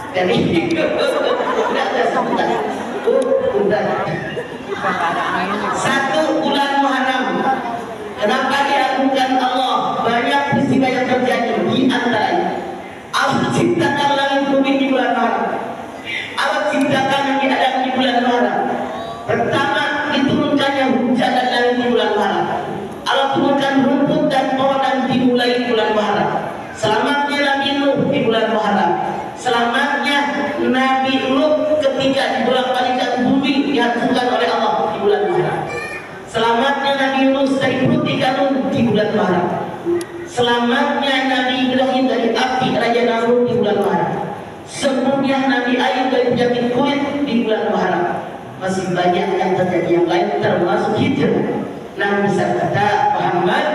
Jadi tidak ada sebutan. Bukan. 1 bulan Muharram. Kenapa diagungkan Allah? Banyak peristiwa yang terjadi di antaranya. Allah ciptakan langit bumi di bulan Muharram. Allah ciptakan yang ada di bulan Muharram. Pertama diturunkannya hujan dan langit di bulan Muharram. Allah turunkan rumput dan pohon dimulai di bulan Muharram. Selamatnya Nabi Nuh di bulan Muharram. Selamatnya Nabi Lut ketika dibolak-balikan bumi dihancurkan oleh Allah di bulan Muharram. Selamatnya Nabi Yunus dari perut ikan di bulan Muharram. Selamatnya Nabi Ibrahim dari api Raja Namrud di bulan Muharram. Sembuhnya Nabi Ayub dari penyakit kulit di bulan Muharram. Masih banyak yang terjadi yang lain termasuk hijrah Nabi kata Muhammad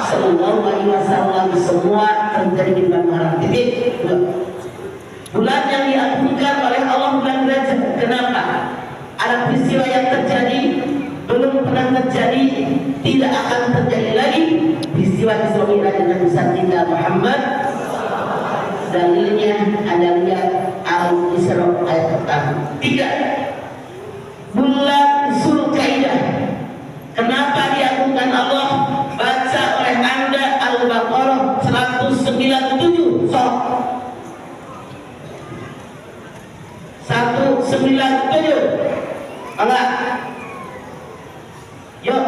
Sallallahu Alaihi Wasallam. Semua terjadi di bulan Muharram. Titik. Bulan yang diagungkan oleh Allah bulan Rajab. Kenapa? Ada peristiwa yang terjadi belum pernah terjadi, tidak akan terjadi lagi. Peristiwa Mi'raj Nabi kita Muhammad. Dalilnya ada lihat Al-Isra ayat pertama. 3. Bulan Zulkaidah. Kenapa diagungkan Allah? Baca oleh Anda Al-Baqarah 197. 197. Enggak. Yuk.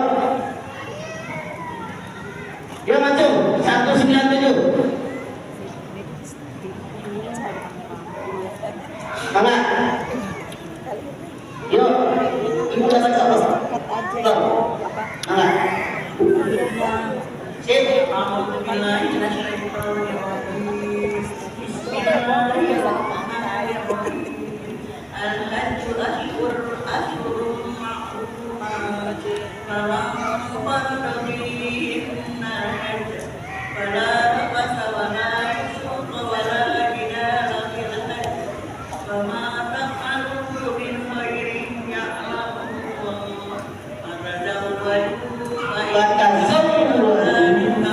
Yuk maju. 197. Enggak. Yuk. Ibu udah baca apa? Enggak. Sip. Al-hajju ashhurun ma'lumat faman farada fihinna al-hajj fala rafasa wala fusuqa wala jidala fil hajj fama taf'alu min khairin ya'lamuhu Allah fatazawwadu fa inna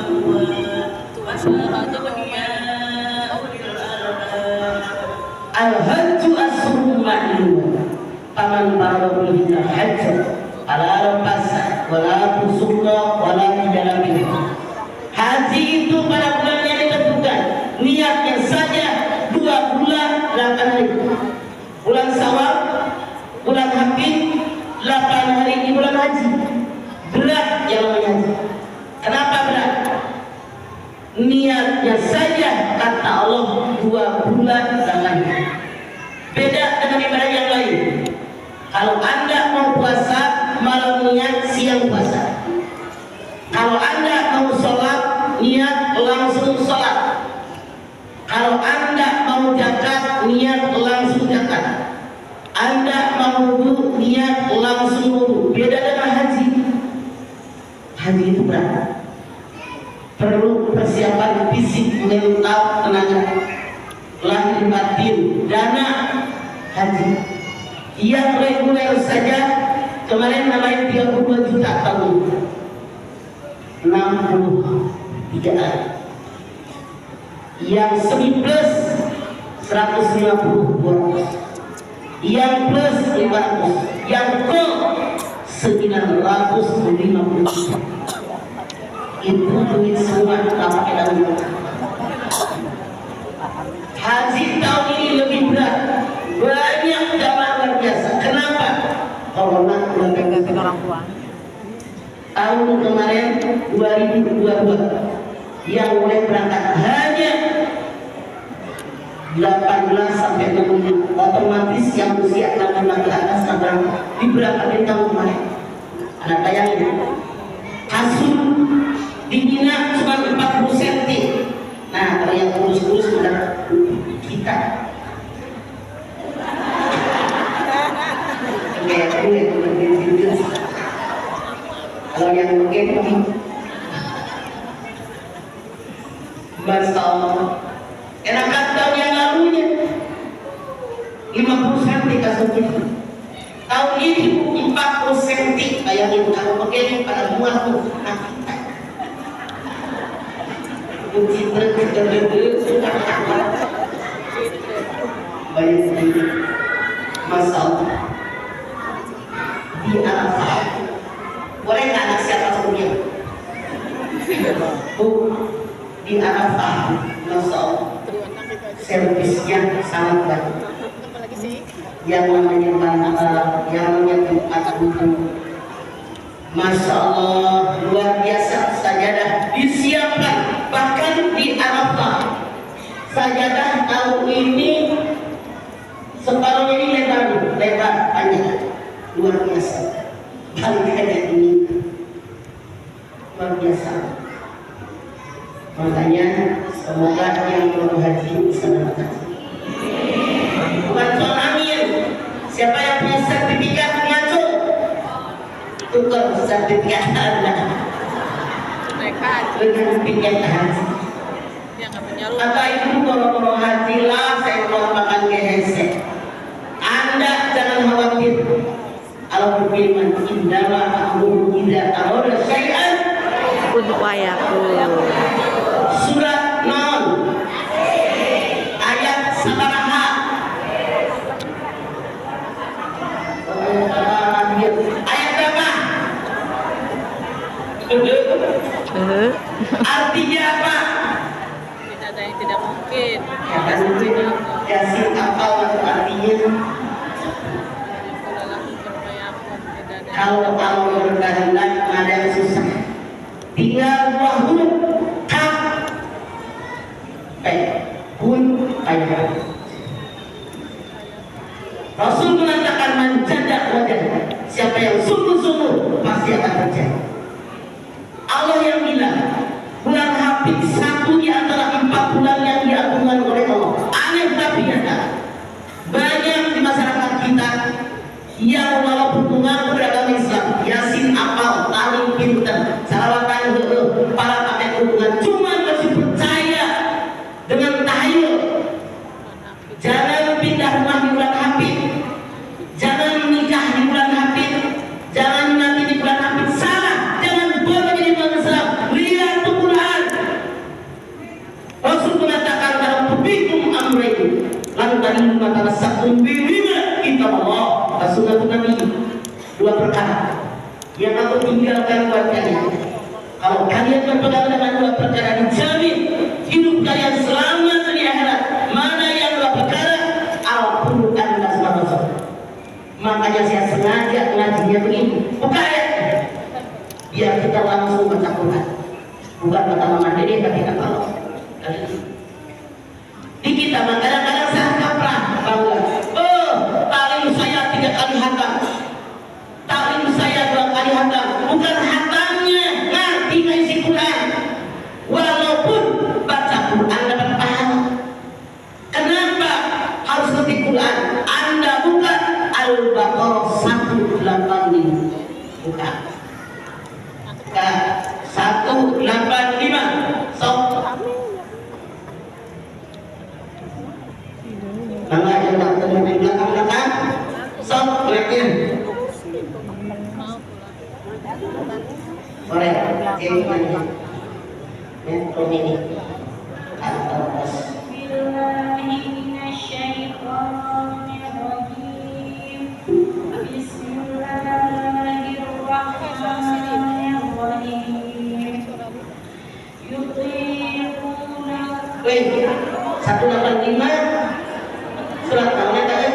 al-hajju ashhurun ma'lumat faman farada fihinna al-hajj fala rafasa wala fusuqa wala jidala fil hajj. Haji itu pada bulannya ditentukan. Niatnya saja 2 bulan 8 hari. Bulan Syawal, bulan Hafiz, 8 hari di bulan haji. Berat yang namanya haji. Kenapa berat? Niatnya saja kata Allah 2 bulan 8 hari. Beda dengan ibadah yang lain. Kalau Anda mau puasa, malam niat siang puasa. Kalau Anda mau sholat, niat langsung sholat. Kalau Anda mau zakat, niat langsung zakat. Anda mau wudu, niat langsung wudu. Beda dengan haji. Haji itu berat. Perlu persiapan fisik, mental, tenaga, lahir batin, dana haji. Yang reguler saja kemarin namanya 32 juta tahun. 63 hari. Yang semi plus 150 bonus. Yang plus 500. Yang full 950 juta. Itu duit semua tak pakai daun. Haji tahun ini lebih berat. Banyak jamaah luar biasa. Kenapa? Corona ganti orang tua. Tahun kemarin 2022 yang mulai berangkat hanya 18 sampai 60, otomatis yang usia 65 ke atas akan diberangkatkan tahun kemarin. Ada tayangnya. Kasur di Mina cuma 40 cm. Nah, kalau yang kurus-kurus sudah kita. Kalau yang mungkin Masya Allah, enakan tahun yang lalunya 50 cm kasurnya. Tahun ini 40 cm. Bayangin kalau pakai pada buah tuh. banyak sekali. Masya Allah. Di Arafah. Boleh nggak anak siapa sebelumnya? Di Arafah. Masya Allah. Servisnya sangat baik. Yang namanya yang namanya tempat wudhu. Masya Allah, luar biasa. Sajadah disiapkan bahkan di Arafah. Sajadah tahun ini separuhnya ini lebar panjang, luar biasa. Bangkainya ini luar biasa. Makanya semoga yang belum haji bisa dapat. Bukan soal amin. Siapa yang punya sertifikat ngaco? Tukar sertifikat Anda. Dengan pinjam haji. Apa itu koro-koro haji lah, saya mau makan gesek. Anda jangan khawatir. Allah berfirman, indama amruhu idza arada syai'an kun fayakun. Surat Nun ayat sabaraha. Ayat berapa? Artinya apa? Tidak ada yang tidak mungkin. Ya kan itu Yasin apa artinya? Kalau Allah berkehendak ada yang susah. Tinggal dua huruf kaf pun ayat. Rasul mengatakan menjadak wajah. Siapa yang sungguh-sungguh pasti akan terjadi. Allah yang bilang bulan Habib satu di antara 4 bulan yang diagungkan oleh Allah. Aneh tapi nyata. Banyak di masyarakat kita yang walaupun mengaku beragama Islam, Yasin apal, paling pintar, salawatan para pakai hubungan, cuma masih percaya dengan tahayul. Jangan pindah rumah di bulan Habib, jangan menikah di bulan Habib, jangan mati di bulan Habib. Salah, jangan boleh jadi orang Islam. Lihat Quran. Rasul mengatakan dalam tubikum amrain, lantaran mata sabun bihima kitab Allah. Sunnah Nabi, 2 perkara yang aku tinggalkan buat kalian. Kalau kalian berpegang dengan 2 perkara, dijamin hidup kalian selamat di akhirat. Mana yang 2 perkara? Al-Quran dan Sunnah. Makanya saya sengaja ngajinya begini. Buka ayat biar kita langsung baca Quran. Bukan kata Mama Dede, tapi kata Allah. Di kita kadang-kadang saya kaprah bangga. Talim saya 3 kali hatam, talim saya 2 kali hatam. Bukan hatamnya, ngerti isi Quran. Walaupun baca Quran dapat pahala. Kenapa harus ngerti Quran? Anda buka Al-Baqarah 185, buka 185. Maka yang tak temu di belakang sok lekin. Boleh, ini mana? Ini atas. Wait, 185 surat namanya kan?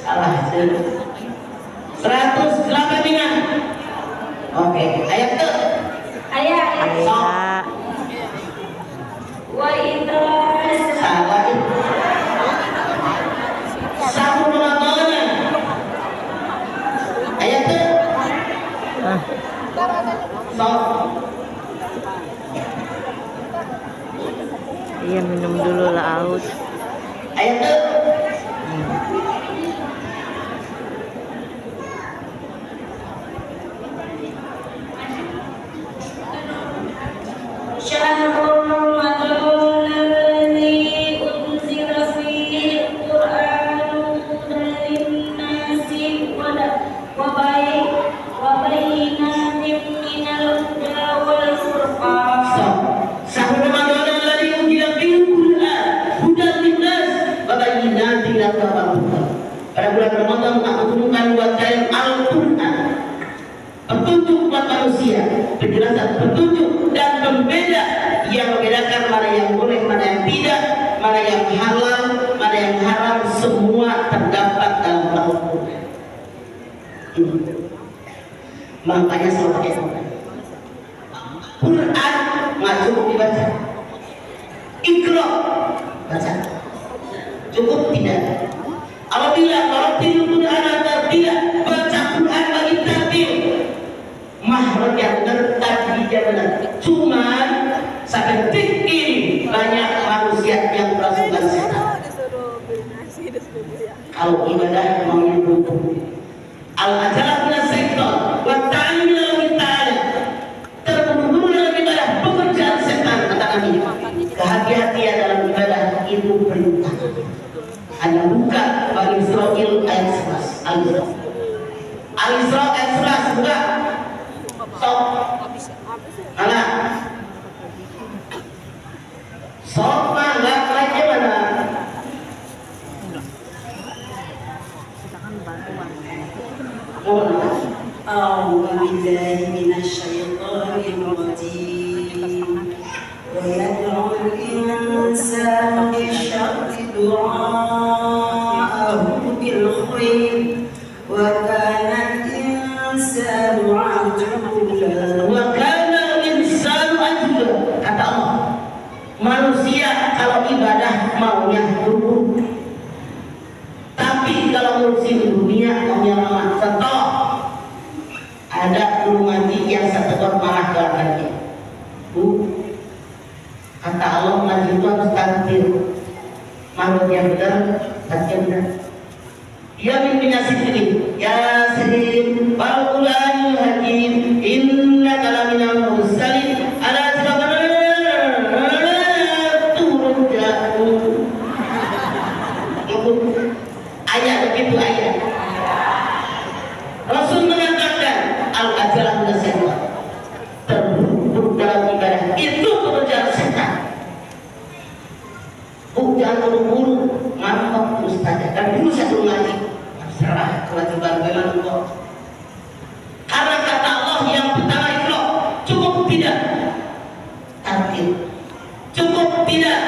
Salah. 185. Oke, ayat ke? Ayat. Wa idza salah. Satu Ramadan. Ayat ke? Iya, minum dulu lah aus. Ayat ke? Sahur Ramadan kamu aku turunkan buat kalian Al-Quran, petunjuk buat manusia, penjelasan petunjuk dan pembeda yang membedakan mana yang boleh, mana yang tidak, mana yang halal, mana yang haram, semua terdapat dalam Al-Quran. Makanya selalu pakai Quran. Quran nggak cukup dibaca. Iqra baca. Cukup tidak. Apabila tidur Quran atau tidak baca Quran bagi tabir, mahram yang tertadi benar. Cuman sampai detik ini banyak manusia yang kerasukan setan. Kalau ibadah maunya butuh al-ajalah min syaitan wa ta'ala min ta'ala, terburu-buru dalam ibadah pekerjaan setan, kata kami. Kehati-hatian dalam ibadah itu perintah. Anda buka Bani Israil ayat 11. Al-Isra ayat 11 buka. Sok. Mana? Sok mana? Lainnya mana? أعوذ بالله من الشيطان الرجيم ويدعو الإنسان بالشر دعاءه بالخير وكان الإنسان عجولا. Wakana insanu ajula, kata Allah. Manusia kalau ibadah maunya dulu, tapi kalau ngurusin dunia maunya lama. Contoh, ada guru ngaji yang setelah marah keluarganya. Bu, kata Allah ngaji itu harus takdir. Makhluk yang benar, takdir benar. Dia mimpinya sendiri. Yasin, Al-Quranul Hakim, innaka laminal mursalin ala siratal turja'un. Ayat begitu ayat. Rasul mengatakan al-ajalah min syaitan, terburu dalam ibadah itu pekerjaan setan. Jangan buru-buru mantap ustazah. Dan dulu saya belum ngaji, serah kewajiban memang Allah. Karena kata Allah yang pertama itu cukup tidak takdir, cukup tidak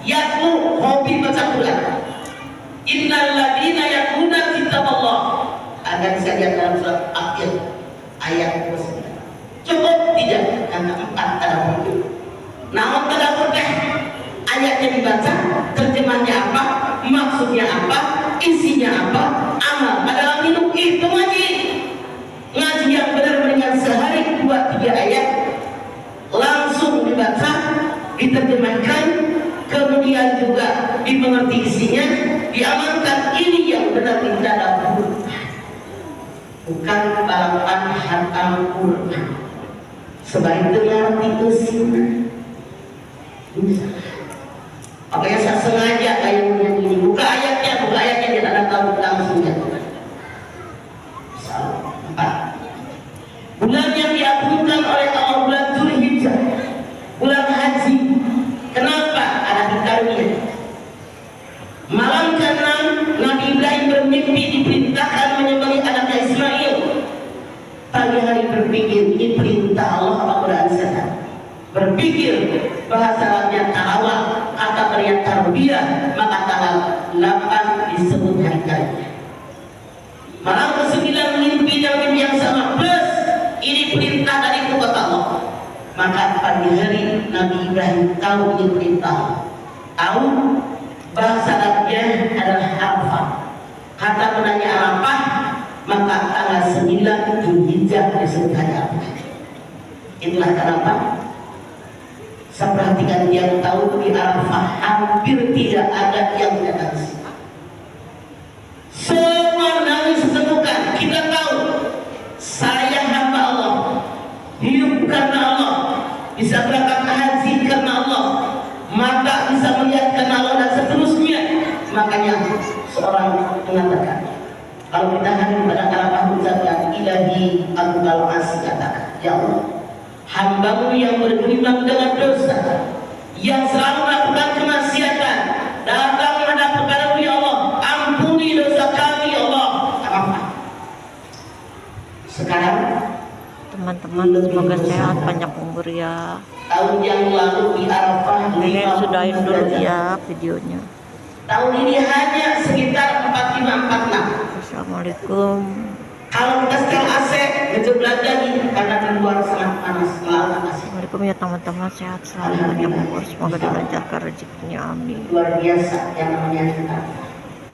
yakmu hobi baca Quran. Innal ladina yakuna kitab Allah, akan bisa lihat dalam surat akhir ayat 29. Cukup tidak, yang keempat tadabbur. Namun tadabbur ayatnya dibaca, terjemahnya apa, maksudnya apa, isinya apa, amal dalam hidup itu ngaji. Ngaji yang benar-benar sehari 2-3 ayat langsung dibaca, diterjemahkan, kemudian juga dimengerti isinya, diamalkan. Ini yang benar tidak ada bukan balapan hatam Quran. Sebaliknya itu sunnah. Makanya saya sengaja kayak ini buka ayatnya dia tak tahu langsung ya. Bulan yang diagungkan oleh Allah, bulan Dzulhijjah, bulan haji. Kenapa? Ada hikmahnya. Malam ke-6 Nabi Ibrahim bermimpi diperintahkan menyembelih anaknya Ismail. Pagi hari berpikir ini perintah Allah apa Quran setan. Berpikir bahasa Arabnya ta'awal, kata teriak tarbiyah, maka tanggal 8 disebut hari kalinya. Malam ke-9 mimpi yang sama plus ini perintah dari kata Allah. Maka pagi hari Nabi Ibrahim tahu ini perintah. Tahu bahasa Arabnya adalah Arafah. Kata menanya Arafah, maka tanggal 9 Dzulhijjah disebut hari Arafah. Itulah kenapa saya perhatikan yang tahu di Arafah hampir tidak ada yang menangis. Semua nangis semukan. Kita tahu saya hamba Allah, hidup karena Allah, bisa berangkat haji karena Allah, mata bisa melihat karena Allah dan seterusnya. Makanya seorang mengatakan, kalau kita hadir pada Arafah mengucapkan ilahi aku kalau asih katakan, ya Allah, hamba-Mu yang bergelimang dengan dosa, yang selalu melakukan kemaksiatan, datang menghadap kepadamu ya Allah, ampuni dosa kami ya Allah, Sekarang Teman-teman semoga sehat, panjang umur ya. tahun yang lalu di Arafah Nenek 50 sudahin dulu derajat. ya videonya. Tahun ini hanya sekitar 45-46. Assalamualaikum. Kalau kita sekarang AC ngejeblak lagi karena di luar sangat panas melawan AC. Assalamualaikum ya teman-teman, sehat selalu, panjang umur, semoga dilancarkan rezekinya, amin. Luar biasa yang namanya kita.